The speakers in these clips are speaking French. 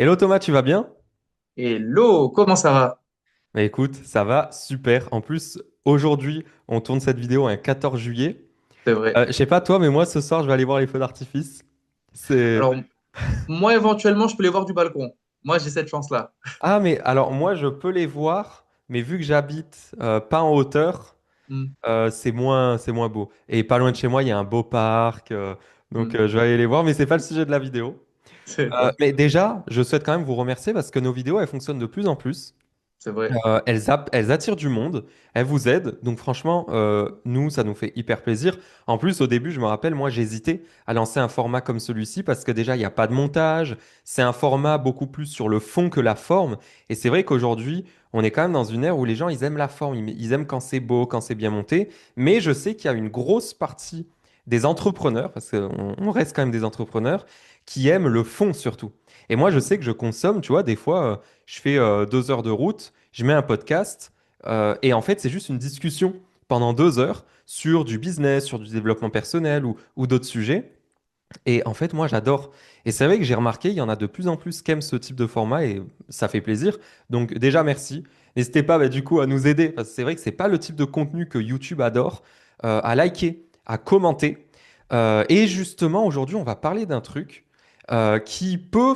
Hello Thomas, tu vas bien? Hello, comment ça va? Bah écoute, ça va super. En plus, aujourd'hui, on tourne cette vidéo un 14 juillet. C'est vrai. Je sais pas toi, mais moi ce soir, je vais aller voir les feux d'artifice. C'est... Alors, moi, éventuellement, je peux les voir du balcon. Moi, j'ai cette chance-là. Ah, mais alors moi, je peux les voir, mais vu que j'habite pas en hauteur, Hmm, c'est moins beau. Et pas loin de chez moi, il y a un beau parc. Donc hmm. je vais aller les voir, mais c'est pas le sujet de la vidéo. C'est vrai. Mais déjà, je souhaite quand même vous remercier parce que nos vidéos, elles fonctionnent de plus en plus. C'est vrai. Elles attirent du monde, elles vous aident. Donc franchement, nous, ça nous fait hyper plaisir. En plus, au début, je me rappelle, moi, j'hésitais à lancer un format comme celui-ci parce que déjà, il n'y a pas de montage. C'est un format beaucoup plus sur le fond que la forme. Et c'est vrai qu'aujourd'hui, on est quand même dans une ère où les gens, ils aiment la forme. Ils aiment quand c'est beau, quand c'est bien monté. Mais je sais qu'il y a une grosse partie des entrepreneurs, parce qu'on reste quand même des entrepreneurs, qui aiment le fond surtout. Et moi, je sais que je consomme, tu vois, des fois, je fais 2 heures de route, je mets un podcast, et en fait, c'est juste une discussion pendant 2 heures sur du business, sur du développement personnel ou d'autres sujets. Et en fait, moi, j'adore. Et c'est vrai que j'ai remarqué, il y en a de plus en plus qui aiment ce type de format et ça fait plaisir. Donc déjà, merci. N'hésitez pas, bah, du coup, à nous aider, parce que c'est vrai que c'est pas le type de contenu que YouTube adore, à liker, à commenter. Et justement, aujourd'hui, on va parler d'un truc qui peut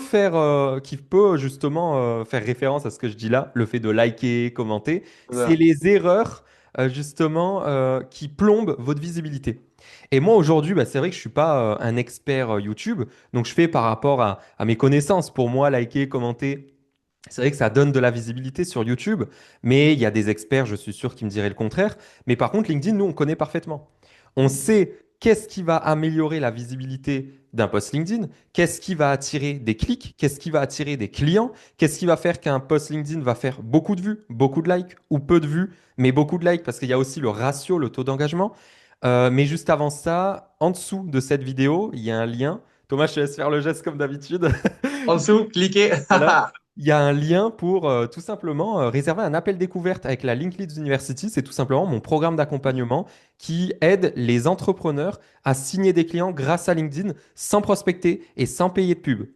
justement faire référence à ce que je dis là, le fait de liker, commenter. C'est C'est ça. les erreurs, justement, qui plombent votre visibilité. Et moi aujourd'hui, bah, c'est vrai que je suis pas un expert YouTube, donc je fais par rapport à mes connaissances. Pour moi, liker, commenter, c'est vrai que ça donne de la visibilité sur YouTube, mais il y a des experts, je suis sûr, qui me diraient le contraire. Mais par contre, LinkedIn, nous, on connaît parfaitement. On sait qu'est-ce qui va améliorer la visibilité d'un post LinkedIn, qu'est-ce qui va attirer des clics, qu'est-ce qui va attirer des clients, qu'est-ce qui va faire qu'un post LinkedIn va faire beaucoup de vues, beaucoup de likes ou peu de vues, mais beaucoup de likes parce qu'il y a aussi le ratio, le taux d'engagement. Mais juste avant ça, en dessous de cette vidéo, il y a un lien. Thomas, je te laisse faire le geste comme d'habitude. En dessous, cliquez. Voilà. Il y a un lien pour tout simplement réserver un appel découverte avec la Link Leads University. C'est tout simplement mon programme d'accompagnement qui aide les entrepreneurs à signer des clients grâce à LinkedIn sans prospecter et sans payer de pub.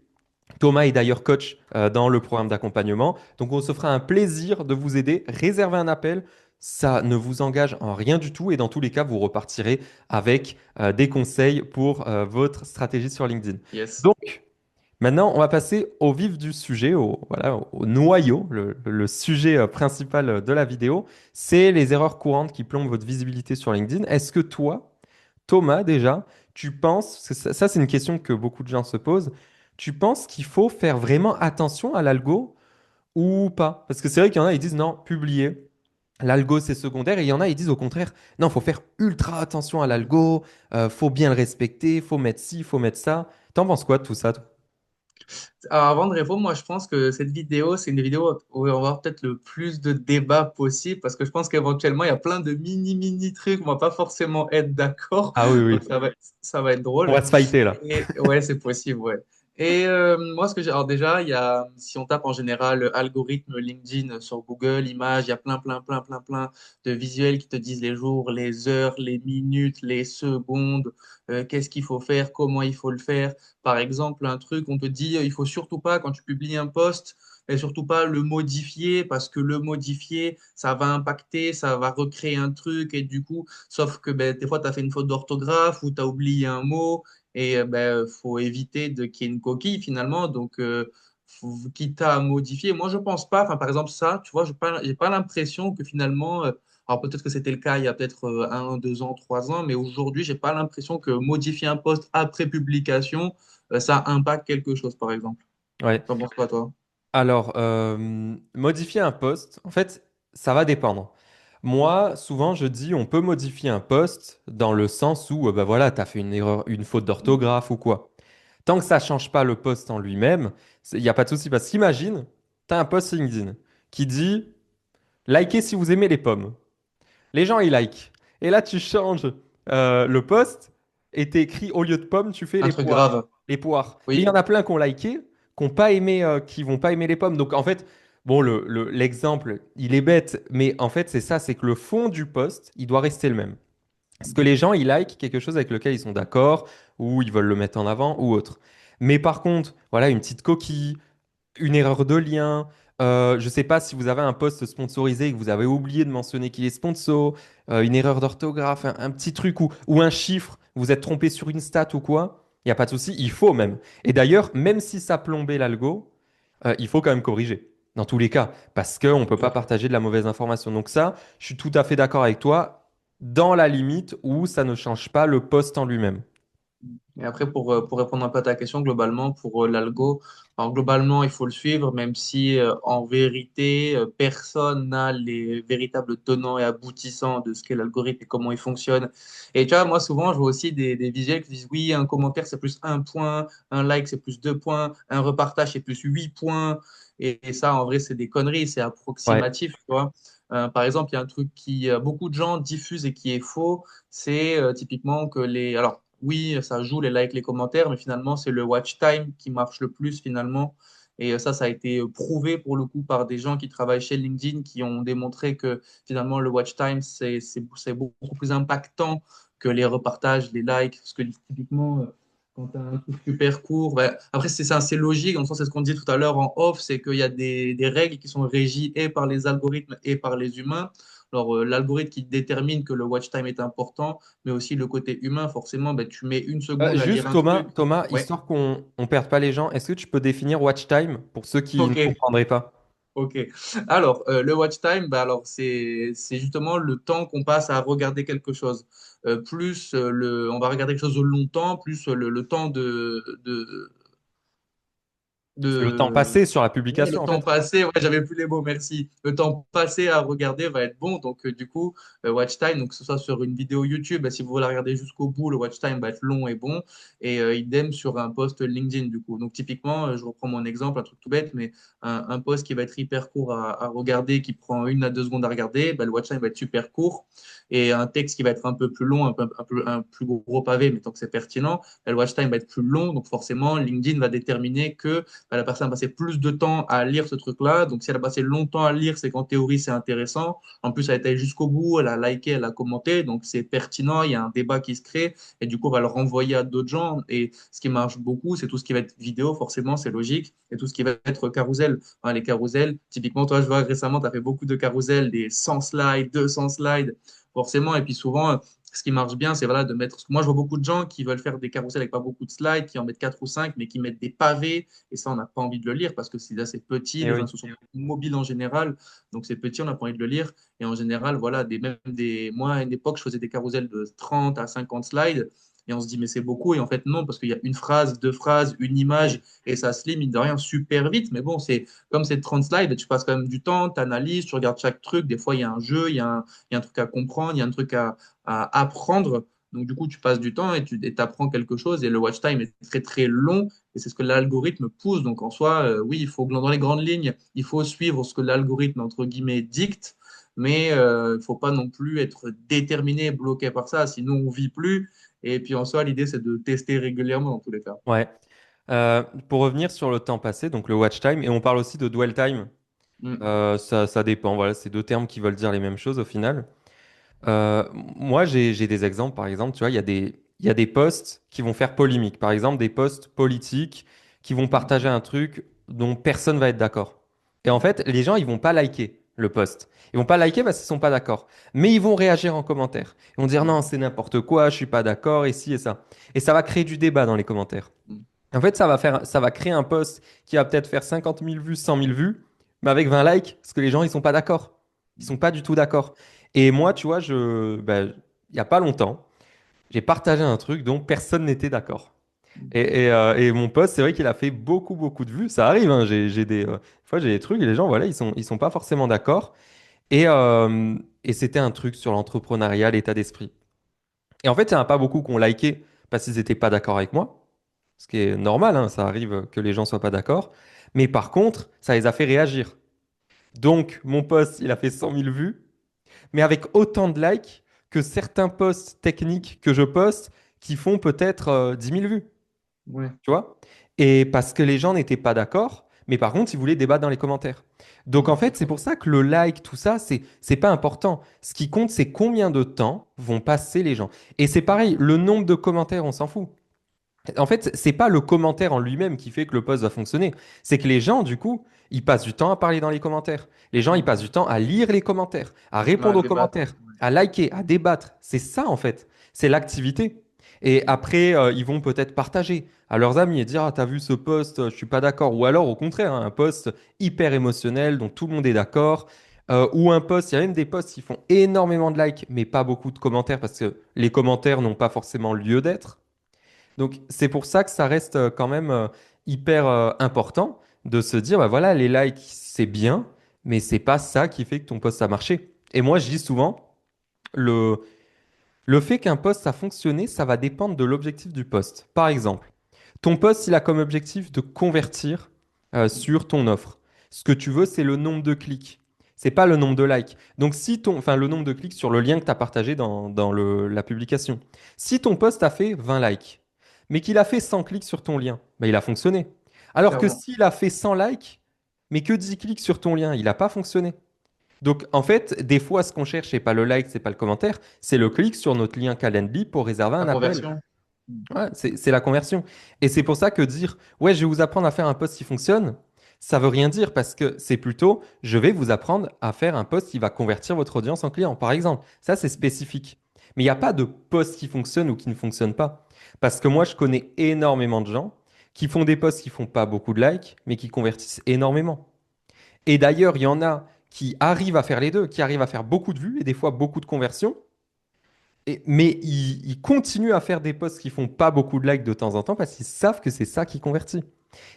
Thomas est d'ailleurs coach dans le programme d'accompagnement. Donc, on se fera un plaisir de vous aider. Réservez un appel. Ça ne vous engage en rien du tout. Et dans tous les cas, vous repartirez avec des conseils pour votre stratégie sur LinkedIn. Yes. Donc, maintenant, on va passer au vif du sujet, voilà, au noyau, le sujet principal de la vidéo. C'est les erreurs courantes qui plombent votre visibilité sur LinkedIn. Est-ce que toi, Thomas, déjà, tu penses, ça c'est une question que beaucoup de gens se posent, tu penses qu'il faut faire vraiment attention à l'algo ou pas? Parce que c'est vrai qu'il y en a, ils disent non, publier, l'algo c'est secondaire, et il y en a, ils disent au contraire, non, faut faire ultra attention à l'algo, faut bien le respecter, faut mettre ci, faut mettre ça. T'en penses quoi de tout ça, toi? Alors, avant de répondre, moi, je pense que cette vidéo, c'est une vidéo où on va avoir peut-être le plus de débats possible parce que je pense qu'éventuellement, il y a plein de mini trucs, on va pas forcément être d'accord. Ah oui, Donc, oui, ça va être on va drôle. se fighter là. Et ouais, c'est possible, ouais. Et moi, ce que j'ai. Alors, déjà, il y a, si on tape en général algorithme LinkedIn sur Google, images, il y a plein de visuels qui te disent les jours, les heures, les minutes, les secondes, qu'est-ce qu'il faut faire, comment il faut le faire. Par exemple, un truc, on te dit, il faut surtout pas, quand tu publies un post, et surtout pas le modifier, parce que le modifier, ça va impacter, ça va recréer un truc, et du coup, sauf que ben, des fois, tu as fait une faute d'orthographe ou tu as oublié un mot, et ben, faut éviter qu'il y ait une coquille finalement. Donc, quitte à modifier, moi, je pense pas, enfin, par exemple, ça, tu vois, j'ai pas l'impression que finalement, alors peut-être que c'était le cas il y a peut-être 1, 2 ans, 3 ans, mais aujourd'hui, j'ai pas l'impression que modifier un post après publication, ça impacte quelque chose, par exemple. Ouais. T'en penses quoi, toi? Alors, modifier un post, en fait, ça va dépendre. Moi, souvent, je dis on peut modifier un post dans le sens où, bah voilà, tu as fait une erreur, une faute d'orthographe ou quoi. Tant que ça change pas le post en lui-même, il n'y a pas de souci. Parce qu'imagine, tu as un post LinkedIn qui dit likez si vous aimez les pommes. Les gens, ils like. Et là, tu changes le post et t'es écrit au lieu de pommes, tu fais Un les truc poires. grave. Les poires. Mais il y en Oui. a plein qui ont liké, qui ont pas aimé, qui vont pas aimer les pommes. Donc en fait, bon, l'exemple, il est bête, mais en fait, c'est ça, c'est que le fond du post, il doit rester le même. Parce que les gens, ils like quelque chose avec lequel ils sont d'accord, ou ils veulent le mettre en avant, ou autre. Mais par contre, voilà, une petite coquille, une erreur de lien. Je ne sais pas si vous avez un post sponsorisé et que vous avez oublié de mentionner qu'il est sponsor, une erreur d'orthographe, un petit truc ou un chiffre, vous êtes trompé sur une stat ou quoi, il n'y a pas de souci, il faut même. Et d'ailleurs, même si ça plombait l'algo, il faut quand même corriger, dans tous les cas, parce qu'on ne peut pas partager de la mauvaise information. Donc ça, je suis tout à fait d'accord avec toi, dans la limite où ça ne change pas le post en lui-même. Et après, pour répondre un peu à ta question, globalement, pour l'algo, alors globalement, il faut le suivre, même si en vérité, personne n'a les véritables tenants et aboutissants de ce qu'est l'algorithme et comment il fonctionne. Et tu vois, moi, souvent, je vois aussi des visuels qui disent, oui, un commentaire, c'est plus un point, un like, c'est plus deux points, un repartage, c'est plus 8 points. Et ça, en vrai, c'est des conneries, c'est Ouais. approximatif, tu vois. Par exemple, il y a un truc qui beaucoup de gens diffusent et qui est faux, c'est typiquement que les... Alors, oui, ça joue les likes, les commentaires, mais finalement, c'est le watch time qui marche le plus finalement. Et ça a été prouvé pour le coup par des gens qui travaillent chez LinkedIn qui ont démontré que finalement, le watch time, c'est beaucoup plus impactant que les repartages, les likes. Parce que typiquement, quand tu as un truc super court, après, c'est ça, c'est logique. Dans le sens, c'est ce qu'on dit tout à l'heure en off, c'est qu'il y a des règles qui sont régies et par les algorithmes et par les humains. Alors, l'algorithme qui détermine que le watch time est important, mais aussi le côté humain, forcément, ben, tu mets une seconde à lire Juste un truc. Thomas, Ouais, histoire qu'on ne perde pas les gens, est-ce que tu peux définir watch time pour ceux qui ne ok, comprendraient pas? ok. Alors, le watch time, ben, alors, c'est justement le temps qu'on passe à regarder quelque chose. Plus on va regarder quelque chose longtemps, plus le temps C'est le temps de passé sur la ouais, le publication, en temps fait. passé, ouais, j'avais plus les mots, merci. Le temps passé à regarder va être bon. Donc, du coup, watch time, donc que ce soit sur une vidéo YouTube, bah, si vous voulez la regarder jusqu'au bout, le watch time va être long et bon. Et idem sur un post LinkedIn, du coup. Donc, typiquement, je reprends mon exemple, un truc tout bête, mais un post qui va être hyper court à regarder, qui prend 1 à 2 secondes à regarder, bah, le watch time va être super court. Et un texte qui va être un peu plus long, un plus gros pavé, mais tant que c'est pertinent, bah, le watch time va être plus long. Donc, forcément, LinkedIn va déterminer que la personne a passé plus de temps à lire ce truc-là. Donc, si elle a passé longtemps à lire, c'est qu'en théorie, c'est intéressant. En plus, elle a été jusqu'au bout, elle a liké, elle a commenté. Donc, c'est pertinent. Il y a un débat qui se crée. Et du coup, on va le renvoyer à d'autres gens. Et ce qui marche beaucoup, c'est tout ce qui va être vidéo, forcément, c'est logique. Et tout ce qui va être carousel. Hein, les carousels, typiquement, toi, je vois récemment, tu as fait beaucoup de carousels, des 100 slides, 200 slides, forcément. Et puis, souvent, ce qui marche bien, c'est voilà, de mettre. Moi, je vois beaucoup de gens qui veulent faire des carousels avec pas beaucoup de slides, qui en mettent 4 ou 5, mais qui mettent des pavés et ça, on n'a pas envie de le lire parce que c'est assez petit, Eh les oui. infos sont mobiles en général, donc c'est petit, on n'a pas envie de le lire. Et en général, voilà, moi, à une époque, je faisais des carousels de 30 à 50 slides. Et on se dit, mais c'est beaucoup. Et en fait, non, parce qu'il y a une phrase, deux phrases, une image, et ça se lit, mine de rien, super vite. Mais bon, c'est comme c'est 30 slides, tu passes quand même du temps, tu analyses, tu regardes chaque truc. Des fois, il y a un jeu, il y a un truc à comprendre, il y a un truc à apprendre. Donc, du coup, tu passes du temps et tu apprends quelque chose. Et le watch time est très, très long. Et c'est ce que l'algorithme pousse. Donc en soi, oui, il faut dans les grandes lignes, il faut suivre ce que l'algorithme, entre guillemets, dicte, mais il ne faut pas non plus être déterminé, bloqué par ça, sinon on ne vit plus. Et puis en soi, l'idée, c'est de tester régulièrement dans tous les cas. Ouais. Pour revenir sur le temps passé, donc le watch time, et on parle aussi de dwell time, Mm. ça dépend. Voilà, c'est deux termes qui veulent dire les mêmes choses au final. Moi, j'ai des exemples, par exemple, tu vois, il y a des posts qui vont faire polémique. Par exemple, des posts politiques qui vont partager un truc dont personne va être d'accord. Et en fait, les gens, ils vont pas liker le post. Ils vont pas liker parce qu'ils sont pas d'accord. Mais ils vont réagir en commentaire. Ils vont dire non, c'est n'importe quoi, je suis pas d'accord, et ci et ça. Et ça va créer du débat dans les commentaires. Mm. En fait, ça va créer un post qui va peut-être faire 50 000 vues, 100 000 vues, mais avec 20 likes, parce que les gens, ils sont pas d'accord. Ils sont pas du tout d'accord. Et moi, tu vois, ben, il y a pas longtemps, j'ai partagé un truc dont personne n'était d'accord. Et mon post, c'est vrai qu'il a fait beaucoup, beaucoup de vues. Ça arrive, hein, des fois, j'ai des trucs et les gens, voilà, ils sont pas forcément d'accord. Et c'était un truc sur l'entrepreneuriat, l'état d'esprit. Et en fait, il n'y en a pas beaucoup qui ont liké parce qu'ils n'étaient pas d'accord avec moi. Ce qui est normal, hein, ça arrive que les gens soient pas d'accord. Mais par contre, ça les a fait réagir. Donc, mon post, il a fait 100 000 vues, mais avec autant de likes que certains posts techniques que je poste qui font peut-être 10 000 vues, Ouais. tu vois? Et parce que les gens n'étaient pas d'accord, mais par contre, ils voulaient débattre dans les commentaires. Donc, en Mm. fait, c'est pour ça que le like, tout ça, c'est pas important. Ce qui compte, c'est combien de temps vont passer les gens. Et c'est pareil, le nombre de commentaires, on s'en fout. En fait, c'est pas le commentaire en lui-même qui fait que le post va fonctionner. C'est que les gens, du coup, ils passent du temps à parler dans les commentaires. Les gens, ils passent du temps à lire les commentaires, à Ouais, répondre aux débattre. commentaires, à liker, à débattre. C'est ça, en fait. C'est l'activité. Et après, ils vont peut-être partager à leurs amis et dire, ah, t'as vu ce post, je suis pas d'accord. Ou alors, au contraire, hein, un post hyper émotionnel dont tout le monde est d'accord. Ou un post, il y a même des posts qui font énormément de likes, mais pas beaucoup de commentaires parce que les commentaires n'ont pas forcément lieu d'être. Donc, c'est pour ça que ça reste quand même hyper important de se dire, bah voilà, les likes, c'est bien, mais c'est pas ça qui fait que ton post a marché. Et moi, je dis souvent, le, le fait qu'un post a fonctionné, ça va dépendre de l'objectif du post. Par exemple, ton post, il a comme objectif de convertir sur ton offre. Ce que tu veux, c'est le nombre de clics. C'est pas le nombre de likes. Donc, si ton, enfin, le nombre de clics sur le lien que tu as partagé dans la publication. Si ton post a fait 20 likes, mais qu'il a fait 100 clics sur ton lien, bah, il a fonctionné. Alors que Clairement. s'il a fait 100 likes, mais que 10 clics sur ton lien, il n'a pas fonctionné. Donc, en fait, des fois, ce qu'on cherche, c'est pas le like, c'est pas le commentaire, c'est le clic sur notre lien Calendly pour réserver La un appel. conversion. Ouais, c'est la conversion. Et c'est pour ça que dire, ouais, je vais vous apprendre à faire un post qui fonctionne, ça veut rien dire parce que c'est plutôt, je vais vous apprendre à faire un post qui va convertir votre audience en client, par exemple. Ça, c'est spécifique. Mais il n'y a pas de post qui fonctionne ou qui ne fonctionne pas. Parce que moi, je connais énormément de gens qui font des posts qui font pas beaucoup de likes, mais qui convertissent énormément. Et d'ailleurs, il y en a qui arrivent à faire les deux, qui arrivent à faire beaucoup de vues et des fois beaucoup de conversions. Mais ils continuent à faire des posts qui font pas beaucoup de likes de temps en temps parce qu'ils savent que c'est ça qui convertit.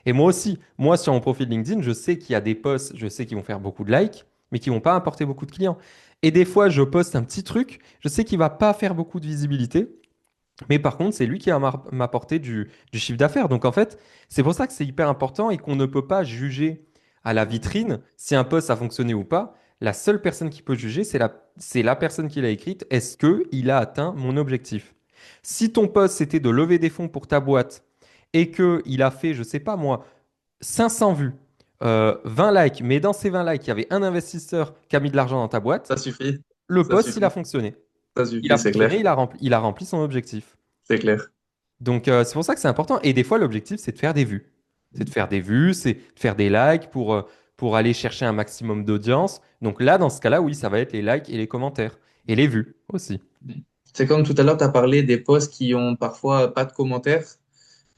Et moi aussi, moi sur mon profil LinkedIn, je sais qu'il y a des posts, je sais qu'ils vont faire beaucoup de likes, mais qui vont pas apporter beaucoup de clients. Et des fois, je poste un petit truc, je sais qu'il va pas faire beaucoup de visibilité, mais par contre, c'est lui qui va m'apporter du chiffre d'affaires. Donc en fait, c'est pour ça que c'est hyper important et qu'on ne peut pas juger à la vitrine si un post a fonctionné ou pas. La seule personne qui peut juger, c'est la personne qui l'a écrite. Est-ce qu'il a atteint mon objectif? Si ton post, c'était de lever des fonds pour ta boîte et qu'il a fait, je sais pas moi, 500 vues, 20 likes, mais dans ces 20 likes, il y avait un investisseur qui a mis de l'argent dans ta boîte, Ça suffit. le Ça post, il a suffit. fonctionné. Ça Il a suffit, c'est fonctionné, clair. il a rempli son objectif. C'est clair. Donc, c'est pour ça que c'est important. Et des fois, l'objectif, c'est de faire des vues. C'est de faire des vues, c'est de faire des likes pour aller chercher un maximum d'audience. Donc là, dans ce cas-là, oui, ça va être les likes et les commentaires. Et les vues aussi. C'est comme tout à l'heure, tu as parlé des posts qui ont parfois pas de commentaires.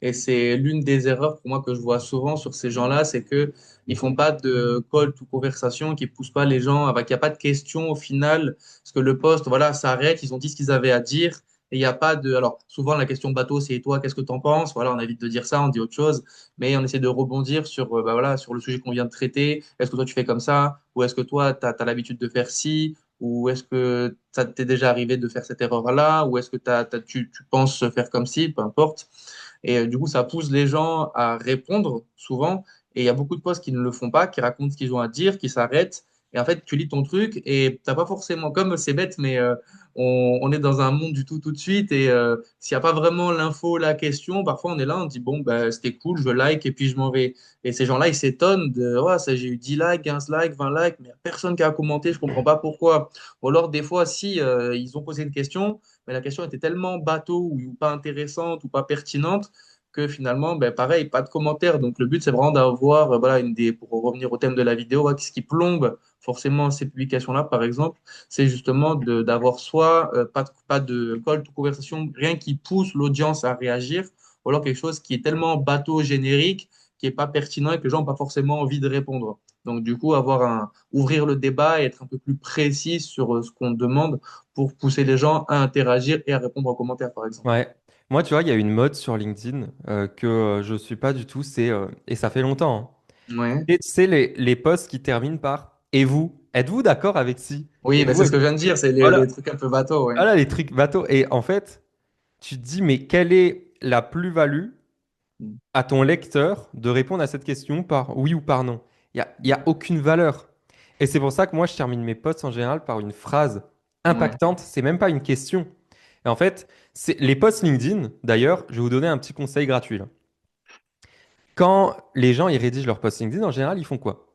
Et c'est l'une des erreurs pour moi que je vois souvent sur ces gens-là, c'est que ils font pas de call to conversation, qui poussent pas les gens, avec il n'y a pas de questions au final, parce que le post, voilà, s'arrête, ils ont dit ce qu'ils avaient à dire, et il n'y a pas de, alors souvent la question bateau, c'est toi, qu'est-ce que tu en penses? Voilà, on évite de dire ça, on dit autre chose, mais on essaie de rebondir sur, bah voilà, sur le sujet qu'on vient de traiter. Est-ce que toi tu fais comme ça? Ou est-ce que toi, tu as l'habitude de faire ci? Ou est-ce que ça t'est déjà arrivé de faire cette erreur-là? Ou est-ce que tu penses faire comme ci? Peu importe. Et du coup, ça pousse les gens à répondre souvent. Et il y a beaucoup de posts qui ne le font pas, qui racontent ce qu'ils ont à dire, qui s'arrêtent. Et en fait, tu lis ton truc et t'as pas forcément, comme c'est bête, mais on est dans un monde du tout de suite. Et s'il n'y a pas vraiment l'info, la question, parfois on est là, on dit, bon, bah, c'était cool, je like et puis je m'en vais. Et ces gens-là, ils s'étonnent de, oh, ça, j'ai eu 10 likes, 15 likes, 20 likes, mais il n'y a personne qui a commenté, je comprends pas pourquoi. Ou alors, des fois, si ils ont posé une question, mais la question était tellement bateau ou pas intéressante ou pas pertinente que finalement, ben, pareil, pas de commentaires. Donc le but, c'est vraiment d'avoir, voilà, pour revenir au thème de la vidéo, ouais, ce qui plombe forcément ces publications-là, par exemple, c'est justement d'avoir soit pas de call to conversation, rien qui pousse l'audience à réagir, ou alors quelque chose qui est tellement bateau générique, qui est pas pertinent et que les gens n'ont pas forcément envie de répondre. Donc, du coup, ouvrir le débat et être un peu plus précis sur ce qu'on demande pour pousser les gens à interagir et à répondre en commentaire, par exemple. Ouais. Moi, tu vois, il y a une mode sur LinkedIn que je suis pas du tout. Et ça fait longtemps, hein. Ouais. Et c'est les posts qui terminent par «Et vous? Êtes-vous d'accord avec si?» Oui, Et mais c'est vous? ce que je viens de dire, c'est les Voilà. trucs un peu bateaux, ouais. Voilà les trucs bateaux. Et en fait, tu te dis, mais quelle est la plus-value à ton lecteur de répondre à cette question par oui ou par non? Il y a aucune valeur. Et c'est pour ça que moi, je termine mes posts en général par une phrase Ouais, impactante. C'est même pas une question. Et en fait, les posts LinkedIn, d'ailleurs, je vais vous donner un petit conseil gratuit, là. Quand les gens ils rédigent leurs posts LinkedIn, en général, ils font quoi?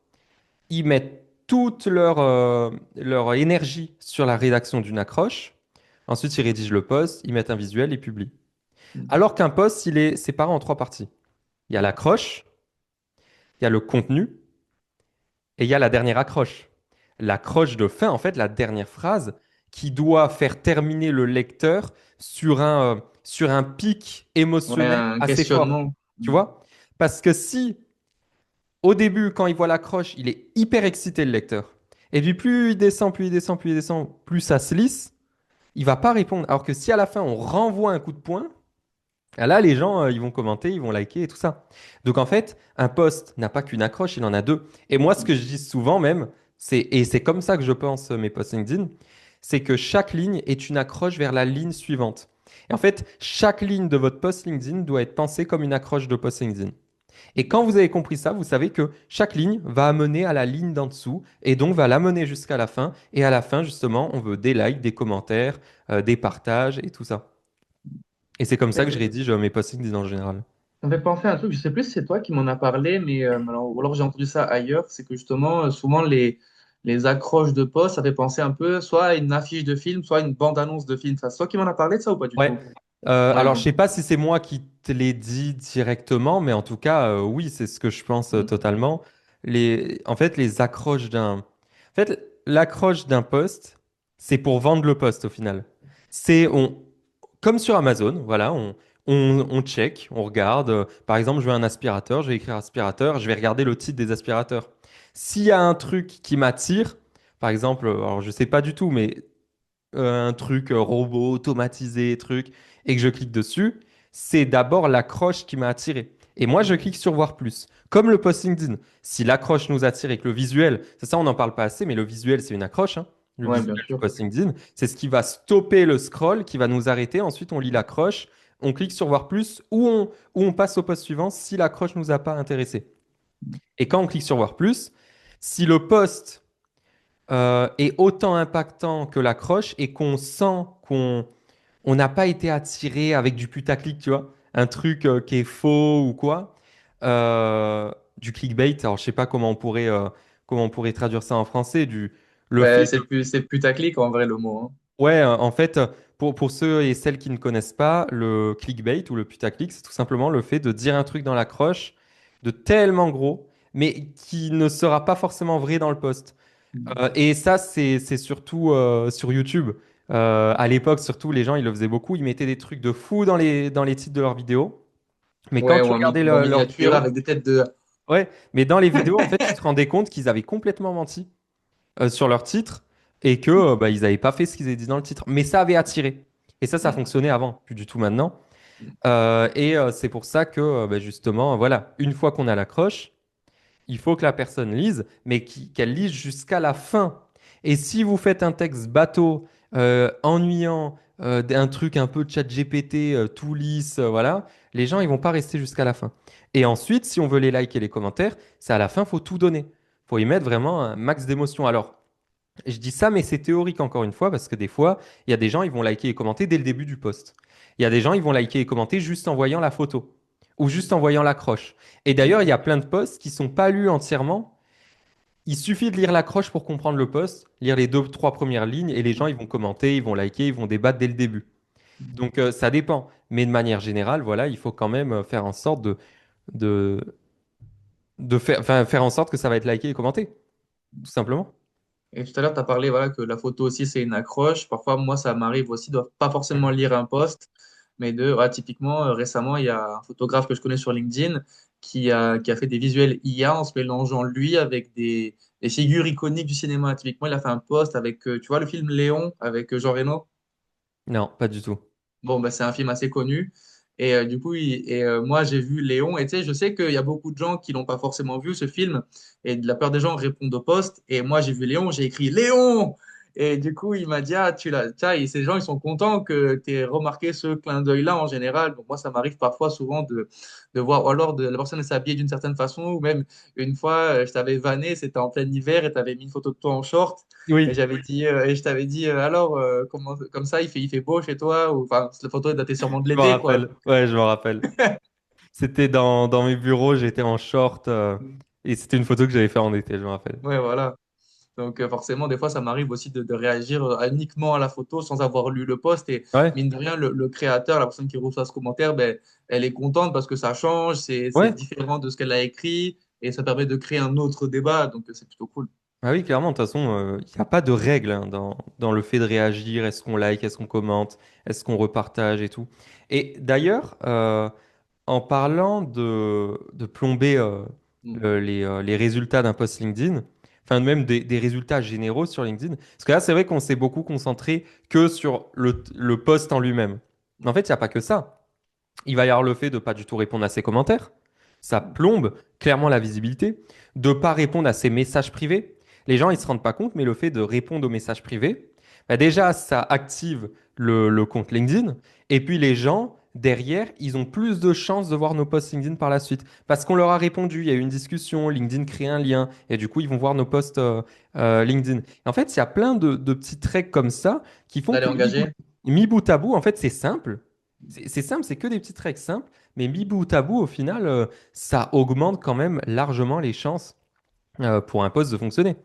Ils mettent toute leur énergie sur la rédaction d'une accroche. Ensuite, ils rédigent le post, ils mettent un visuel et publient. Alors qu'un post, il est séparé en trois parties. Il y a l'accroche, il y a le contenu et il y a la dernière accroche. L'accroche de fin, en fait, la dernière phrase qui doit faire terminer le lecteur sur un pic Ouais, émotionnel un assez fort. questionnement. Tu vois? Parce que si au début, quand il voit l'accroche, il est hyper excité, le lecteur. Et puis plus il descend, plus il descend, plus il descend, plus ça se lisse, il va pas répondre. Alors que si à la fin on renvoie un coup de poing, ah là les gens ils vont commenter, ils vont liker et tout ça. Donc en fait, un post n'a pas qu'une accroche, il en a deux. Et moi, ce que je dis souvent même, et c'est comme ça que je pense mes posts LinkedIn, c'est que chaque ligne est une accroche vers la ligne suivante. Et en fait, chaque ligne de votre post LinkedIn doit être pensée comme une accroche de post LinkedIn. Et quand vous avez compris ça, vous savez que chaque ligne va amener à la ligne d'en dessous et donc va l'amener jusqu'à la fin. Et à la fin, justement, on veut des likes, des commentaires, des partages et tout ça. Et c'est comme ça que je Mais rédige mes postings en général. ça me fait penser à un truc, je sais plus si c'est toi qui m'en as parlé, mais ou alors j'ai entendu ça ailleurs, c'est que justement, souvent les accroches de poste, ça fait penser un peu soit à une affiche de film, soit à une bande-annonce de film. C'est toi qui m'en as parlé de ça ou pas du Ouais. tout? Ouais, Alors, je sais pas si c'est moi qui te l'ai dit directement, mais en tout cas, oui, c'est ce que je pense totalement. En fait, les accroches d'un... En fait, l'accroche d'un post, c'est pour vendre le post au final. Comme sur Amazon, voilà, on check, on regarde. Par exemple, je veux un aspirateur, je vais écrire aspirateur, je vais regarder le titre des aspirateurs. S'il y a un truc qui m'attire, par exemple, alors je sais pas du tout, mais un truc robot, automatisé, truc, et que je clique dessus, c'est d'abord l'accroche qui m'a attiré. Et moi, je clique sur voir plus. Comme le post LinkedIn. Si l'accroche nous attire et que le visuel, c'est ça, on n'en parle pas assez, mais le visuel, c'est une accroche, hein. Le ouais, visuel bien du sûr. post LinkedIn, c'est ce qui va stopper le scroll, qui va nous arrêter. Ensuite, on lit l'accroche, on clique sur voir plus, ou on passe au post suivant si l'accroche nous a pas intéressé. Et quand on clique sur voir plus, si le post est autant impactant que l'accroche et qu'on sent on n'a pas été attiré avec du putaclic, tu vois, un truc qui est faux ou quoi, du clickbait. Alors, je sais pas comment on pourrait traduire ça en français, le Ben, fait de, c'est putaclic en vrai le mot, hein. ouais, en fait, pour ceux et celles qui ne connaissent pas, le clickbait ou le putaclic, c'est tout simplement le fait de dire un truc dans l'accroche de tellement gros, mais qui ne sera pas forcément vrai dans le post. Et ça, c'est surtout sur YouTube. À l'époque, surtout, les gens, ils le faisaient beaucoup. Ils mettaient des trucs de fou dans les titres de leurs vidéos. Mais quand Ouais, tu regardais ou en leurs miniature vidéos, avec des têtes de. ouais, mais dans les vidéos, en fait, tu te rendais compte qu'ils avaient complètement menti sur leur titre et que bah, ils n'avaient pas fait ce qu'ils avaient dit dans le titre. Mais ça avait attiré. Et ça fonctionnait avant, plus du tout maintenant. C'est pour ça que, bah, justement, voilà, une fois qu'on a l'accroche, il faut que la personne lise, mais qu'elle lise jusqu'à la fin. Et si vous faites un texte bateau, ennuyant, un truc un peu chat GPT, tout lisse, voilà, les gens, ils vont pas rester jusqu'à la fin. Et ensuite, si on veut les likes et les commentaires, c'est à la fin, faut tout donner. Faut y mettre vraiment un max d'émotion. Alors, je dis ça, mais c'est théorique encore une fois, parce que des fois, il y a des gens, ils vont liker et commenter dès le début du post. Il y a des gens, ils vont liker et commenter juste en voyant la photo ou juste en voyant l'accroche. Et d'ailleurs, il y a plein de posts qui sont pas lus entièrement. Il suffit de lire l'accroche pour comprendre le post, lire les deux, trois premières lignes, et les gens, ils vont commenter, ils vont liker, ils vont débattre dès le début. Donc, ça dépend. Mais de manière générale, voilà, il faut quand même faire en sorte de, faire en sorte que ça va être liké et commenté, tout simplement. Et tout à l'heure, tu as parlé voilà, que la photo aussi, c'est une accroche. Parfois, moi, ça m'arrive aussi de pas forcément lire un post, mais typiquement, récemment, il y a un photographe que je connais sur LinkedIn qui a fait des visuels IA en se mélangeant lui avec des figures iconiques du cinéma. Typiquement, il a fait un post avec, tu vois, le film Léon avec Jean Reno. Non, pas du tout. Bon, bah, c'est un film assez connu. Et du coup, moi, j'ai vu Léon. Et tu sais, je sais qu'il y a beaucoup de gens qui l'ont pas forcément vu, ce film. Et de la peur des gens répondent au poste. Et moi, j'ai vu Léon, j'ai écrit Léon! Et du coup, il m'a dit, ah, tu l'as. Tiens, et ces gens, ils sont contents que tu aies remarqué ce clin d'œil-là en général. Donc, moi, ça m'arrive parfois souvent de voir, ou alors la personne s'habiller d'une certaine façon, ou même une fois, je t'avais vanné, c'était en plein hiver, et tu avais mis une photo de toi en short. Et Oui, j'avais dit, et je t'avais dit, alors, comme ça, il fait beau chez toi, ou enfin, la photo est datée sûrement de je me l'été, quoi. rappelle. Ouais, je me rappelle. C'était dans mes bureaux, j'étais en short et c'était une photo que j'avais fait en été, je me rappelle. Ouais, voilà. Donc forcément, des fois, ça m'arrive aussi de réagir uniquement à la photo sans avoir lu le post. Et Ouais, mine de rien, le créateur, la personne qui reçoit ce commentaire, ben, elle est contente parce que ça change, c'est ouais. différent de ce qu'elle a écrit et ça permet de créer un autre débat. Donc c'est plutôt cool. Ah oui, clairement, de toute façon, il n'y a pas de règle hein, dans le fait de réagir. Est-ce qu'on like, est-ce qu'on commente, est-ce qu'on repartage et tout. Et d'ailleurs, en parlant de plomber Mm. les résultats d'un post LinkedIn, enfin même des résultats généraux sur LinkedIn, parce que là, c'est vrai qu'on s'est beaucoup concentré que sur le post en lui-même. Mais en fait, il n'y a pas que ça. Il va y avoir le fait de pas du tout répondre à ses commentaires. Ça Mm. plombe clairement la visibilité. De pas répondre à ses messages privés. Les gens, ils se rendent pas compte, mais le fait de répondre aux messages privés, bah déjà, ça active le compte LinkedIn. Et puis les gens, derrière, ils ont plus de chances de voir nos posts LinkedIn par la suite. Parce qu'on leur a répondu, il y a eu une discussion, LinkedIn crée un lien. Et du coup, ils vont voir nos posts LinkedIn. Et en fait, il y a plein de petits tricks comme ça qui font D'aller que engager. mi bout à bout, en fait, c'est simple. C'est simple, c'est que des petites règles simples, mais mis bout à bout, au final, ça augmente quand même largement les chances pour un poste de fonctionner.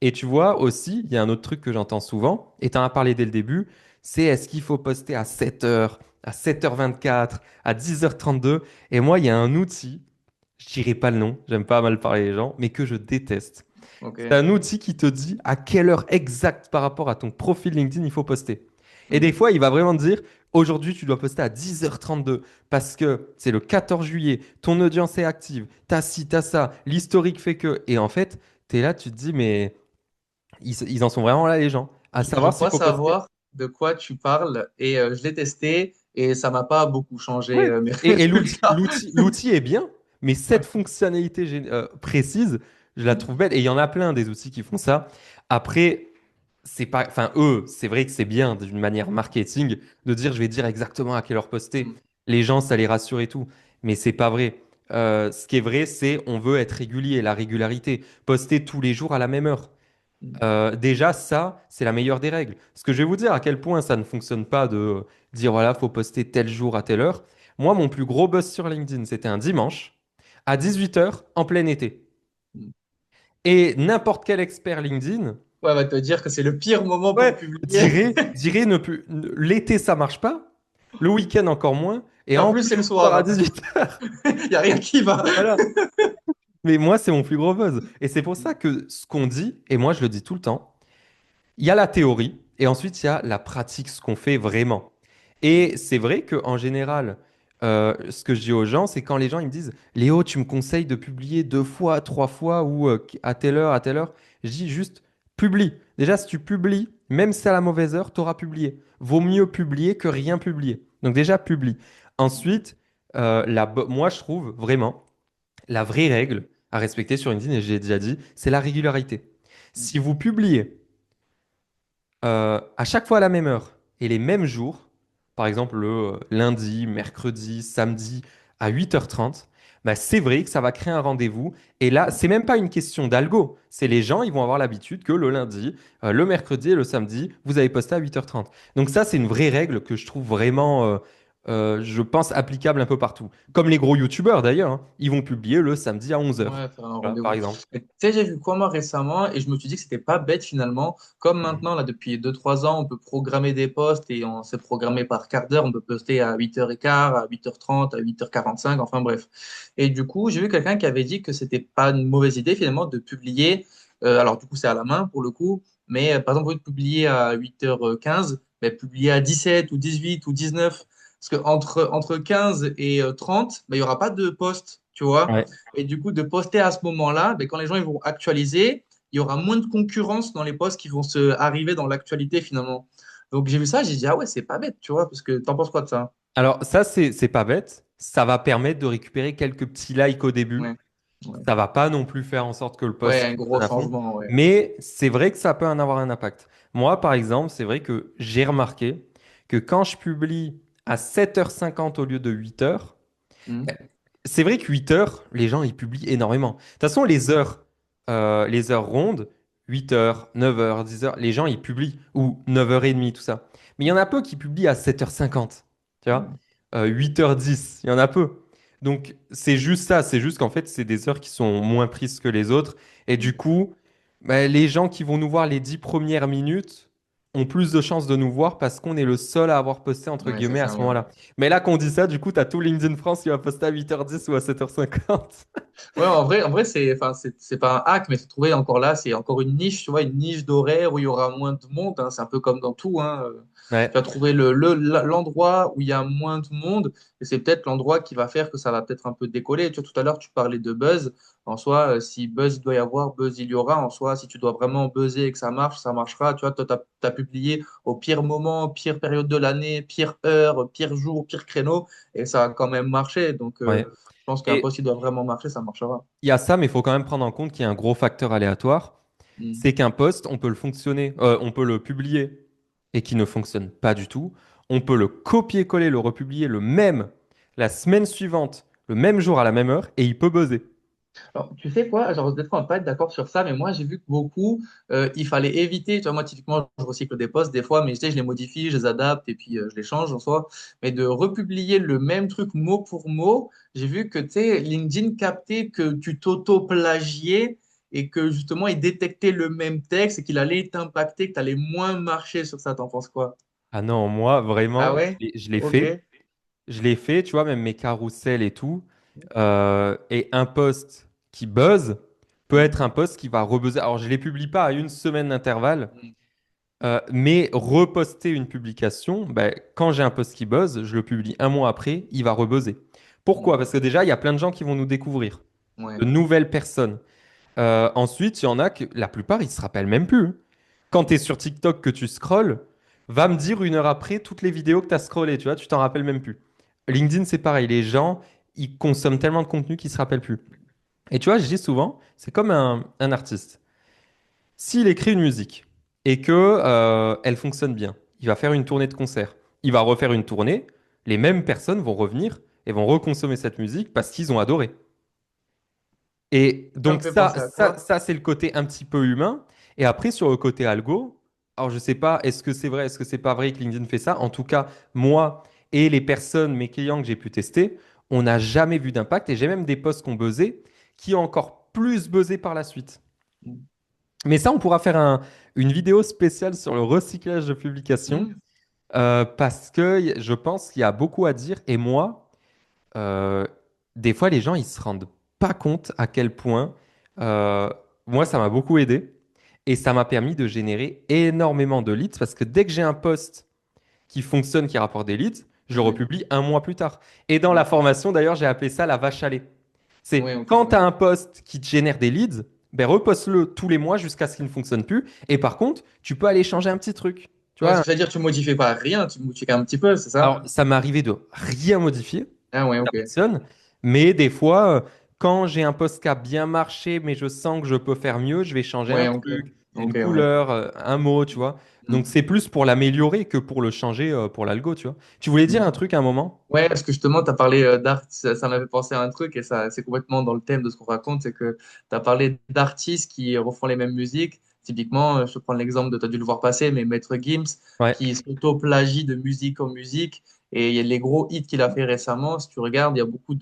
Et tu vois aussi, il y a un autre truc que j'entends souvent, et tu en as parlé dès le début, c'est est-ce qu'il faut poster à 7h, à 7h24, à 10h32? Et moi, il y a un outil, je dirais pas le nom, j'aime pas mal parler les gens, mais que je déteste. C'est Ok. un outil qui te dit à quelle heure exacte par rapport à ton profil LinkedIn il faut poster. Et des Mm. fois, il va vraiment te dire, aujourd'hui, tu dois poster à 10h32 parce que c'est le 14 juillet, ton audience est active, t'as ci, t'as ça, l'historique fait que. Et en fait, t'es là, tu te dis, mais ils en sont vraiment là, les gens, à Je savoir s'il crois faut poster. savoir de quoi tu parles et je l'ai testé et ça m'a pas beaucoup changé Ouais. mes Et résultats. l'outil est bien, mais cette fonctionnalité précise, je la trouve belle. Et il y en a plein des outils qui font ça. Après, c'est pas, enfin, eux, c'est vrai que c'est bien d'une manière marketing de dire je vais dire exactement à quelle heure poster. Mm. Les gens, ça les rassure et tout. Mais c'est pas vrai. Ce qui est vrai, c'est on veut être régulier, la régularité. Poster tous les jours à la même heure. Mm. Déjà, ça, c'est la meilleure des règles. Ce que je vais vous dire à quel point ça ne fonctionne pas de dire voilà, faut poster tel jour à telle heure. Moi, mon plus gros buzz sur LinkedIn, c'était un dimanche à 18h en plein été. Mm. Et n'importe quel expert LinkedIn, Ouais, va te dire que c'est le pire moment pour ouais, publier. dirait ne plus, l'été, ça marche pas, le week-end encore moins, et Et en en plus, plus, c'est le le soir à soir. 18h. Il n'y a rien qui va. Voilà. Mais moi, c'est mon plus gros buzz. Et c'est pour ça que ce qu'on dit, et moi, je le dis tout le temps, il y a la théorie et ensuite il y a la pratique, ce qu'on fait vraiment. Et c'est vrai qu'en général, ce que je dis aux gens, c'est quand les gens ils me disent, Léo, tu me conseilles de publier 2 fois, 3 fois ou à telle heure, je dis juste publie. Déjà, si tu publies, même si c'est à la mauvaise heure, tu auras publié. Vaut mieux publier que rien publier. Donc déjà, publie. Ensuite, moi je trouve vraiment la vraie règle à respecter sur LinkedIn, et j'ai déjà dit, c'est la régularité. Si vous publiez à chaque fois à la même heure et les mêmes jours, par exemple le lundi, mercredi, samedi à 8h30, bah, c'est vrai que ça va créer un rendez-vous. Et là, c'est même pas une question d'algo. C'est les gens, ils vont avoir l'habitude que le lundi, le mercredi et le samedi, vous avez posté à 8h30. Donc ça, c'est une vraie règle que je trouve vraiment, je pense, applicable un peu partout. Comme les gros youtubeurs d'ailleurs, hein. Ils vont publier le samedi à 11h, Ouais, faire un voilà, par rendez-vous. exemple. Et tu sais, j'ai vu quoi moi récemment et je me suis dit que c'était pas bête finalement. Comme Mhm. maintenant, là, depuis 2 3 ans, on peut programmer des posts et on s'est programmé par quart d'heure. On peut poster à 8h15, à 8h30, à 8h45, enfin bref. Et du coup, j'ai vu quelqu'un qui avait dit que c'était pas une mauvaise idée finalement de publier. Alors, du coup, c'est à la main pour le coup, mais par exemple, au lieu de publier à 8h15, ben, publier à 17 ou 18 ou 19. Parce que entre 15 et 30, ben, il n'y aura pas de post, tu vois. Ouais. Et du coup, de poster à ce moment-là, ben, quand les gens ils vont actualiser, il y aura moins de concurrence dans les posts qui vont se arriver dans l'actualité finalement. Donc j'ai vu ça, j'ai dit, ah ouais, c'est pas bête, tu vois, parce que t'en penses quoi de ça? Alors ça, c'est pas bête. Ça va permettre de récupérer quelques petits likes au début. Ouais, ouais. Ça va pas non plus faire en sorte que le Ouais, post un gros fonctionne à fond. changement, ouais. Mais c'est vrai que ça peut en avoir un impact. Moi, par exemple, c'est vrai que j'ai remarqué que quand je publie à 7h50 au lieu de 8h, Mhm. c'est vrai que 8h, les gens, ils publient énormément. De toute façon, les heures rondes, 8h, 9h, 10h, les gens, ils publient. Ou 9h30, tout ça. Mais il y en a peu qui publient à 7h50. Tu vois? 8h10, il y en a peu. Donc, c'est juste ça. C'est juste qu'en fait, c'est des heures qui sont moins prises que les autres. Et du coup, bah, les gens qui vont nous voir les 10 premières minutes ont plus de chances de nous voir parce qu'on est le seul à avoir posté, entre Ouais, c'est guillemets, à ça, ce ouais. moment-là. Mais là qu'on dit ça, du coup, tu as tout LinkedIn France qui va poster à 8h10 ou à 7h50. Ouais, en vrai, enfin, c'est pas un hack, mais se trouver encore là, c'est encore une niche, tu vois, une niche d'horaire où il y aura moins de monde, hein. C'est un peu comme dans tout, hein. Tu Ouais, vas trouver l'endroit où il y a moins de monde, et c'est peut-être l'endroit qui va faire que ça va peut-être un peu décoller. Tu vois, tout à l'heure, tu parlais de buzz. En soi, si buzz il doit y avoir, buzz il y aura. En soi, si tu dois vraiment buzzer et que ça marche, ça marchera. Tu vois, toi, t'as publié au pire moment, pire période de l'année, pire heure, pire jour, pire créneau, et ça a quand même marché. Donc, ouais. je pense qu'un Et post, il doit vraiment marcher, ça marchera. il y a ça, mais il faut quand même prendre en compte qu'il y a un gros facteur aléatoire. Mm. C'est qu'un post, on peut le publier et qui ne fonctionne pas du tout. On peut le copier-coller, le republier le même la semaine suivante, le même jour à la même heure, et il peut buzzer. Alors, tu sais quoi, genre, peut-être qu'on va pas être d'accord sur ça, mais moi, j'ai vu que beaucoup, il fallait éviter, tu vois, moi, typiquement, je recycle des posts des fois, mais tu sais, je les modifie, je les adapte et puis je les change en soi. Mais de republier le même truc mot pour mot, j'ai vu que, tu sais, LinkedIn captait que tu t'auto-plagiais et que justement, il détectait le même texte et qu'il allait t'impacter, que tu allais moins marcher sur ça. T'en penses quoi? Ah non, moi, Ah vraiment, ouais? je l'ai Ok. fait. Je l'ai fait, tu vois, même mes carousels et tout. Et un post qui buzz peut Mm. être un post qui va rebuzzer. Alors, je ne les publie pas à une semaine d'intervalle, Mm. mais reposter une publication, ben, quand j'ai un post qui buzz, je le publie un mois après, il va rebuzzer. Pourquoi? Mm. Parce que déjà, il y a plein de gens qui vont nous découvrir, Ouais. de nouvelles personnes. Ensuite, il y en a que la plupart, ils se rappellent même plus. Quand tu es sur TikTok que tu scrolles, va me dire une heure après toutes les vidéos que tu as scrollées, tu vois, tu t'en rappelles même plus. LinkedIn, c'est pareil, les gens, ils consomment tellement de contenu qu'ils se rappellent plus. Et tu vois, je dis souvent, c'est comme un artiste. S'il écrit une musique et que elle fonctionne bien, il va faire une tournée de concert. Il va refaire une tournée, les mêmes personnes vont revenir et vont reconsommer cette musique parce qu'ils ont adoré. Et Ça me donc fait penser à quoi? ça c'est le côté un petit peu humain. Et après, sur le côté algo, alors je sais pas, est-ce que c'est vrai, est-ce que c'est pas vrai que LinkedIn fait ça? En tout cas, moi et les personnes, mes clients que j'ai pu tester, on n'a jamais vu d'impact. Et j'ai même des posts qui ont buzzé, qui ont encore plus buzzé par la suite. Mais ça, on pourra faire une vidéo spéciale sur le recyclage de publications, Mm. parce que je pense qu'il y a beaucoup à dire. Et moi, euh, des fois, les gens, ils se rendent pas compte à quel point euh, moi, ça m'a beaucoup aidé et ça m'a permis de générer énormément de leads parce que dès que j'ai un post qui fonctionne, qui rapporte des leads, je le Ouais. republie un mois plus tard. Et dans la Mm. formation, d'ailleurs, j'ai appelé ça la vache à lait. Ouais, C'est ok, quand tu ouais. as un post qui te génère des leads, ben reposte-le tous les mois jusqu'à ce qu'il ne fonctionne plus. Et par contre, tu peux aller changer un petit truc. Tu Ouais, vois, c'est-à-dire tu modifies pas rien, tu modifies un petit peu, c'est ça? alors, ça m'est arrivé de rien modifier. Ah ouais, Ça ok. fonctionne. Mais des fois, quand j'ai un post qui a bien marché, mais je sens que je peux faire mieux, je vais changer un Ouais, ok. truc, Ok, une ouais. couleur, un mot, tu vois. Donc, Mm. c'est plus pour l'améliorer que pour le changer pour l'algo, tu vois. Tu voulais dire Mm. un truc à un moment? Ouais, parce que justement, tu as parlé d'art, ça m'avait pensé à un truc et ça, c'est complètement dans le thème de ce qu'on raconte, c'est que tu as parlé d'artistes qui refont les mêmes musiques. Typiquement, je te prends l'exemple de, tu as dû le voir passer, mais Maître Gims, Ouais. qui s'auto-plagie de musique en musique. Et il y a les gros hits qu'il a fait récemment. Si tu regardes, il y a beaucoup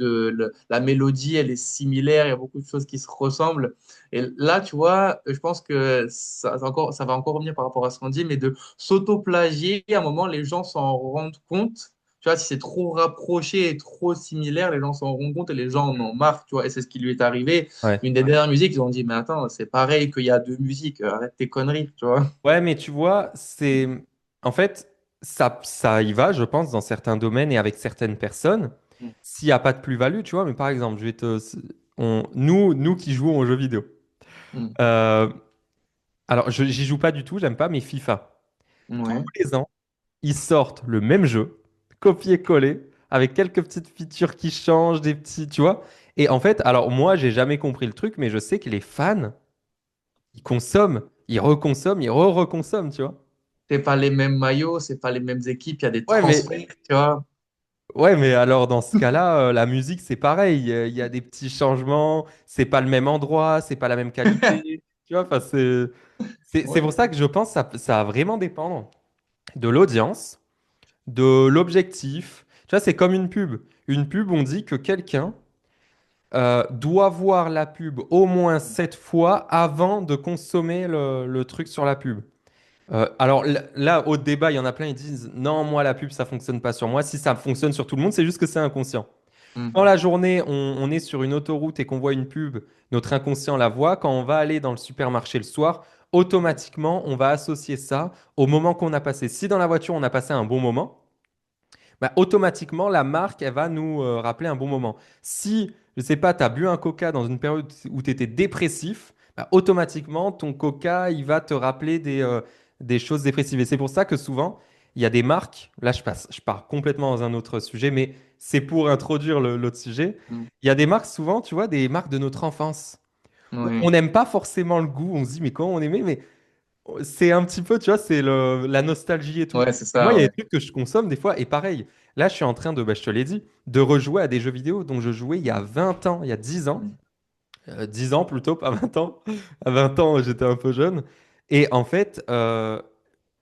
la mélodie, elle est similaire, il y a beaucoup de choses qui se ressemblent. Et là, tu vois, je pense que ça va encore revenir par rapport à ce qu'on dit, mais de s'auto-plagier, à un moment, les gens s'en rendent compte. Tu vois, si c'est trop rapproché et trop similaire, les gens s'en rendent compte et les gens en ont marre, tu vois. Et c'est ce qui lui est arrivé. Ouais. Une des dernières musiques, ils ont dit, mais attends, c'est pareil qu'il y a deux musiques, arrête tes conneries, tu vois. Ouais, mais tu vois, c'est... En fait, ça y va, je pense, dans certains domaines et avec certaines personnes, Mm. s'il n'y a pas de plus-value, tu vois. Mais par exemple, nous qui jouons aux jeux vidéo, Mm. euh, alors j'y joue pas du tout, j'aime pas, mais FIFA. Tous Ouais. les ans, ils sortent le même jeu, copier-coller, avec quelques petites features qui changent, des petits, tu vois. Et en fait, alors moi, j'ai jamais compris le truc, mais je sais que les fans, ils consomment, ils reconsomment, ils re-reconsomment, tu vois. C'est pas les mêmes maillots, c'est pas les mêmes équipes, il y a des Ouais, mais transferts, tu vois. Ouais, mais alors dans ce cas-là, la musique, c'est pareil. Il y a des petits changements, c'est pas le même endroit, c'est pas la même qualité. Tu vois, enfin, c'est Ouais. pour ça que je pense que ça va vraiment dépendre de l'audience, de l'objectif. Tu vois, c'est comme une pub. Une pub, on dit que quelqu'un, doit voir la pub au moins 7 fois avant de consommer le truc sur la pub. Alors là, au débat, il y en a plein, ils disent non, moi, la pub, ça fonctionne pas sur moi. Si ça fonctionne sur tout le monde, c'est juste que c'est inconscient. Quand Mm. la journée, on est sur une autoroute et qu'on voit une pub, notre inconscient la voit. Quand on va aller dans le supermarché le soir, automatiquement, on va associer ça au moment qu'on a passé. Si dans la voiture, on a passé un bon moment, bah, automatiquement, la marque, elle va nous rappeler un bon moment. Si, je sais pas, tu as bu un Coca dans une période où tu étais dépressif, bah, automatiquement, ton Coca, il va te rappeler des choses dépressives. Et c'est pour ça que souvent, il y a des marques, là je pars complètement dans un autre sujet, mais c'est pour introduire l'autre sujet. Mm. Il y a des marques, souvent, tu vois, des marques de notre enfance. On Oui. n'aime pas forcément le goût, on se dit, mais comment on aimait, mais c'est un petit peu, tu vois, c'est la nostalgie et tout. Ouais, c'est Et moi, ça, il y a ouais. des trucs que je consomme des fois, et pareil, là, je suis en train de, bah, je te l'ai dit, de rejouer à des jeux vidéo dont je jouais il y a 20 ans, il y a 10 ans, Mm. 10 ans plutôt, pas 20 ans. À 20 ans, j'étais un peu jeune. Et en fait,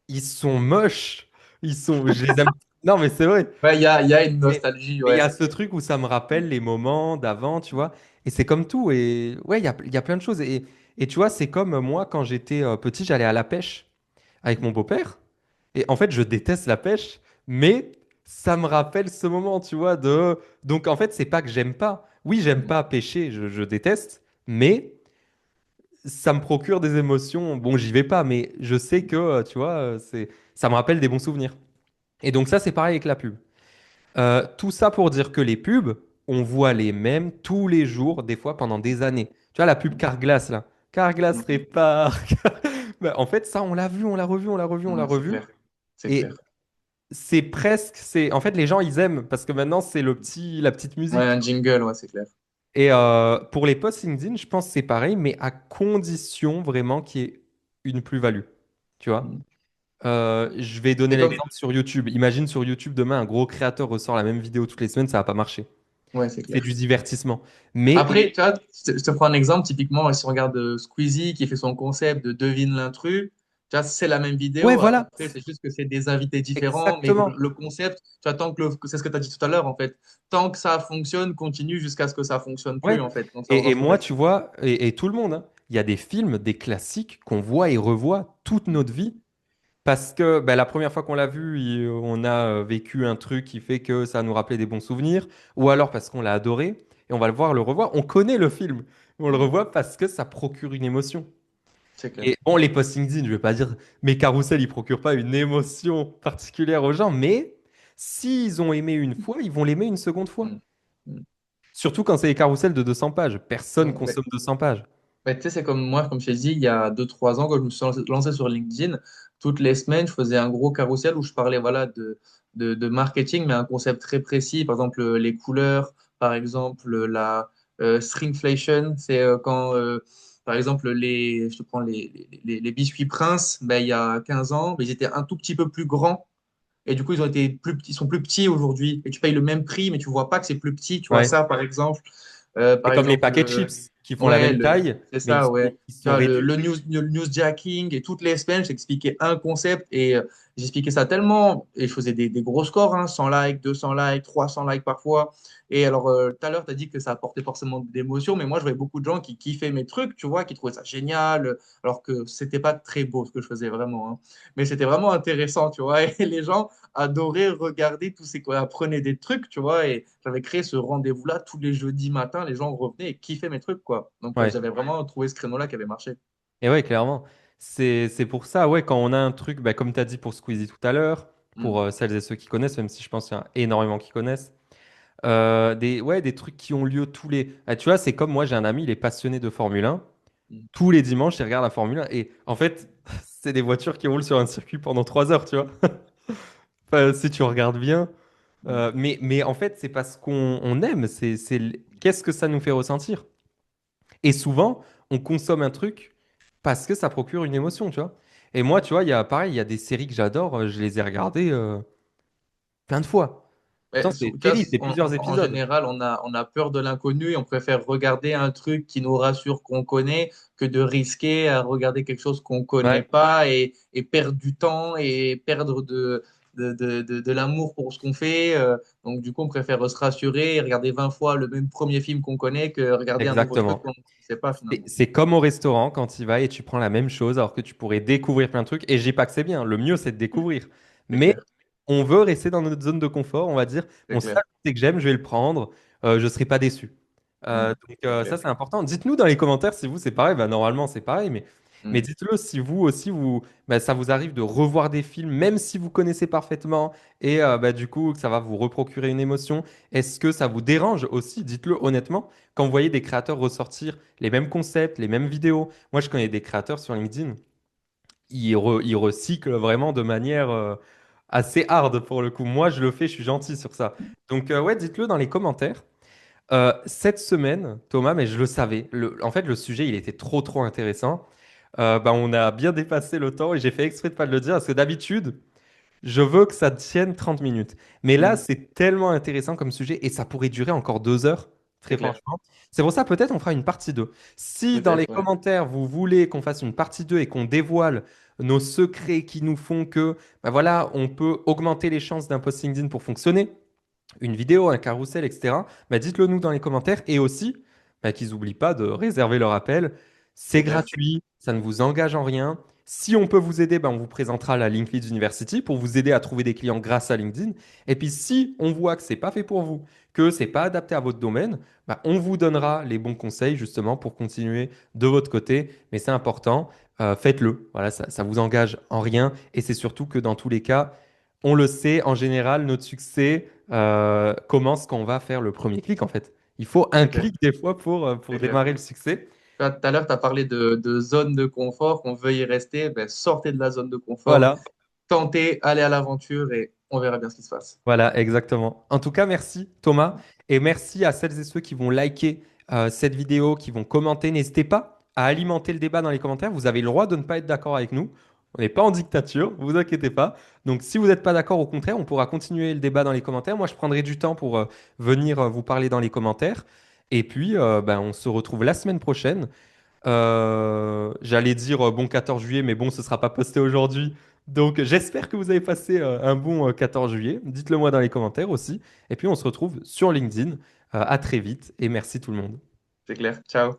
ils sont moches. Je les aime. Non, mais c'est vrai. Ouais, il y a une Mais nostalgie, mais il y ouais, a c'est ce clair. truc où ça me Mm. rappelle les moments d'avant, tu vois. Et c'est comme tout. Et ouais, il y a plein de choses. Et tu vois, c'est comme moi, quand j'étais petit, j'allais à la pêche avec mon beau-père. Et en fait, je déteste la pêche, mais ça me rappelle ce moment, tu vois, de... Donc en fait, c'est pas que j'aime pas. Oui, j'aime Mm. pas pêcher, je déteste, mais ça me procure des émotions. Bon, j'y vais pas, mais je sais que, tu vois, ça me rappelle des bons souvenirs. Et donc ça, c'est pareil avec la pub. Tout ça pour dire que les pubs, on voit les mêmes tous les jours, des fois pendant des années. Tu vois, la pub Carglass, là. Carglass Mm. répare. Ben, en fait, ça, on l'a vu, on l'a revu, on l'a revu, on l'a Ouais, c'est revu. clair. C'est clair. Et c'est presque, en fait, les gens, ils aiment parce que maintenant, c'est la petite Ouais, musique. un jingle, ouais, c'est clair. Et pour les posts LinkedIn, je pense que c'est pareil, mais à condition vraiment qu'il y ait une plus-value. Tu vois? Mm. Je vais donner C'est comme. l'exemple sur YouTube. Imagine sur YouTube, demain, un gros créateur ressort la même vidéo toutes les semaines, ça va pas marcher. Ouais, c'est Il fait clair. du divertissement. Mais Après, tu vois, je te prends un exemple, typiquement, si on regarde Squeezie qui fait son concept de devine l'intrus, tu vois, c'est la même ouais, vidéo. voilà, Après, c'est juste que c'est des invités différents, mais exactement. le concept, tu vois, que c'est ce que tu as dit tout à l'heure, en fait. Tant que ça fonctionne, continue jusqu'à ce que ça fonctionne plus, Ouais. en fait. Donc, ça aura Et son moi, effet. tu vois, et tout le monde, hein, il y a des films, des classiques qu'on voit et revoit toute notre vie. Parce que bah, la première fois qu'on l'a vu, on a vécu un truc qui fait que ça nous rappelait des bons souvenirs, ou alors parce qu'on l'a adoré, et on va le voir, le revoir. On connaît le film, on le Mm. revoit parce que ça procure une émotion. C'est clair. Et bon, les posts LinkedIn, je vais pas dire, mes carousels, ils procurent pas une émotion particulière aux gens, mais s'ils ont aimé une fois, ils vont l'aimer une seconde fois. Mm. Mm. Surtout quand c'est des carousels de 200 pages. Personne Ouais. consomme 200 pages. Tu sais, c'est comme moi, comme je t'ai dit, il y a 2 3 ans, quand je me suis lancé sur LinkedIn, toutes les semaines, je faisais un gros carrousel où je parlais voilà, de marketing, mais un concept très précis. Par exemple, les couleurs, par exemple, la shrinkflation, c'est quand, par exemple, je te prends les biscuits Prince, ben, il y a 15 ans, mais ils étaient un tout petit peu plus grands. Et du coup, ils sont plus petits aujourd'hui. Et tu payes le même prix, mais tu vois pas que c'est plus petit. Tu vois Ouais. ça, par exemple. C'est Par comme les exemple, paquets de chips qui font la ouais, même taille, c'est mais ça, ouais. ils Tu sont vois, réduits. le newsjacking et toutes les semaines, j'expliquais un concept et j'expliquais ça tellement et je faisais des gros scores, hein, 100 likes, 200 likes, 300 likes parfois. Et alors, tout à l'heure, tu as dit que ça apportait forcément d'émotion, mais moi, je voyais beaucoup de gens qui kiffaient mes trucs, tu vois, qui trouvaient ça génial, alors que c'était pas très beau ce que je faisais vraiment, hein. Mais c'était vraiment intéressant, tu vois. Et les gens adoraient regarder tous ces quoi, apprenaient des trucs, tu vois. Et j'avais créé ce rendez-vous-là tous les jeudis matins, les gens revenaient et kiffaient mes trucs, quoi. Donc, Ouais. j'avais vraiment trouvé ce créneau-là qui avait marché. Et ouais, clairement. C'est pour ça, ouais, quand on a un truc, bah, comme tu as dit pour Squeezie tout à l'heure, pour Mm, celles et ceux qui connaissent, même si je pense qu'il y en a énormément qui connaissent, ouais, des trucs qui ont lieu tous les... Ah, tu vois, c'est comme moi, j'ai un ami, il est passionné de Formule 1. mm, Tous les dimanches, il regarde la Formule 1. Et en fait, c'est des voitures qui roulent sur un circuit pendant 3 heures, tu vois. Enfin, si tu regardes bien. mm. Mais en fait, c'est parce qu'on aime. Qu'est-ce que ça nous fait ressentir? Et souvent, on consomme un truc parce que ça procure une émotion, tu vois. Et moi, tu vois, pareil, il y a des séries que j'adore, je les ai regardées plein de fois. Pourtant, c'est des Tu vois, séries, c'est plusieurs en épisodes. général, on a peur de l'inconnu et on préfère regarder un truc qui nous rassure qu'on connaît que de risquer à regarder quelque chose qu'on connaît Ouais. pas et perdre du temps et perdre de l'amour pour ce qu'on fait. Donc, du coup, on préfère se rassurer et regarder 20 fois le même premier film qu'on connaît que regarder un nouveau truc Exactement. qu'on ne sait pas C'est finalement. c'est comme au restaurant quand tu y vas et tu prends la même chose alors que tu pourrais découvrir plein de trucs. Et je dis pas que c'est bien, le mieux c'est de découvrir. C'est Mais clair, on veut rester dans notre zone de confort, on va dire, c'est bon, ça clair. c'est que j'aime, je vais le prendre, je serai pas déçu. Donc C'est ça clair. c'est important. Dites-nous dans les commentaires si vous c'est pareil, bah, normalement c'est pareil, mais Mm. dites-le si vous aussi bah, ça vous arrive de revoir des films, même si vous connaissez parfaitement, et bah, du coup que ça va vous reprocurer une émotion. Est-ce que ça vous dérange aussi? Dites-le honnêtement. Quand vous voyez des créateurs ressortir les mêmes concepts, les mêmes vidéos, moi je connais des créateurs sur LinkedIn, ils recyclent vraiment de manière assez hard pour le coup. Moi je le fais, je suis gentil sur ça. Donc ouais, dites-le dans les commentaires. Cette semaine, Thomas, mais je le savais, en fait le sujet il était trop intéressant. Bah, on a bien dépassé le temps et j'ai fait exprès de pas le dire parce que d'habitude, je veux que ça tienne 30 minutes. Mais là, Mm. c'est tellement intéressant comme sujet et ça pourrait durer encore 2 heures, C'est très clair. franchement. C'est pour ça, peut-être, on fera une partie 2. Si dans les Peut-être, ouais. commentaires, vous voulez qu'on fasse une partie 2 et qu'on dévoile nos secrets qui nous font que, bah voilà, on peut augmenter les chances d'un post LinkedIn pour fonctionner, une vidéo, un carrousel, etc., bah dites-le nous dans les commentaires et aussi bah, qu'ils n'oublient pas de réserver leur appel. C'est C'est clair. gratuit, ça ne vous engage en rien. Si on peut vous aider, bah, on vous présentera la LinkedIn University pour vous aider à trouver des clients grâce à LinkedIn. Et puis si on voit que c'est pas fait pour vous, que c'est pas adapté à votre domaine, bah, on vous donnera les bons conseils justement pour continuer de votre côté. Mais c'est important, faites-le. Voilà, ça vous engage en rien et c'est surtout que dans tous les cas, on le sait, en général, notre succès commence quand on va faire le premier clic, en fait. Il faut un C'est clair. clic des fois pour C'est clair. démarrer le succès. Tout à l'heure, tu as parlé de zone de confort, qu'on veuille y rester. Ben, sortez de la zone de confort, Voilà, tentez, allez à l'aventure et on verra bien ce qui se passe. voilà, exactement. En tout cas, merci Thomas et merci à celles et ceux qui vont liker cette vidéo, qui vont commenter. N'hésitez pas à alimenter le débat dans les commentaires. Vous avez le droit de ne pas être d'accord avec nous. On n'est pas en dictature, vous inquiétez pas. Donc, si vous n'êtes pas d'accord, au contraire, on pourra continuer le débat dans les commentaires. Moi, je prendrai du temps pour venir vous parler dans les commentaires. Et puis, ben, on se retrouve la semaine prochaine. J'allais dire bon 14 juillet, mais bon, ce sera pas posté aujourd'hui. Donc, j'espère que vous avez passé un bon 14 juillet. Dites-le moi dans les commentaires aussi. Et puis, on se retrouve sur LinkedIn. À très vite et merci tout le monde. C'est clair. Ciao.